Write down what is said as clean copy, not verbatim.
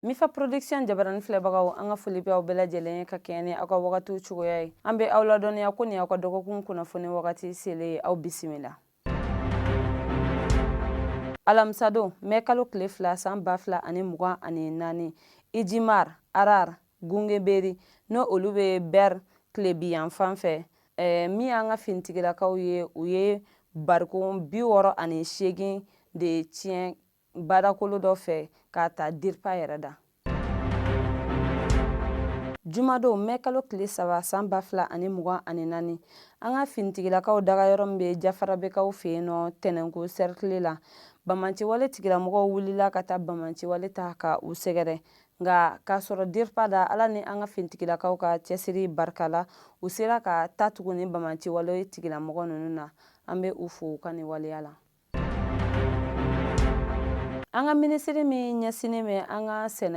Mifa production jabaran filɛbagaw an ka foli bɛ aw bɛɛ lajɛlen ka kɛɲɛ ni aw ka wagatiw cogoya ye. An bɛ aw ladɔnniya ko ni aw ka dɔgɔkun kunnafoni wagati selen aw bisimila. Alamisadon mai kalo tile 2 san 2024 Ijimar, Arar, Gungeberi no olu bɛ Ber tilebiyan fan fɛ min an ka finitigilakaw ye u ye barikon 68 de tiɲɛ badakolo dɔ fɛ k'a ta DIRPA yɛrɛ da. Jumadon mai kalo tile 3 san 2024 an ka finitigilakaw dagayɔrɔ min bɛ Jafarabekaw fɛ yen nɔ Tɛnɛnku cercle la Bamanciwale tigilamɔgɔw wulila ka taa Bamanciwale ta ka u sɛgɛrɛ nka k'a sɔrɔ DIRPA da Ala ni an ka finitigilakaw ka cɛsiri barika la u sera ka taa tuguni Bamanciwale tigilamɔgɔ ninnu na an bɛ u fo u ka nin waleya la. An ka minisiri min ɲɛsinnen bɛ an ka sɛnɛ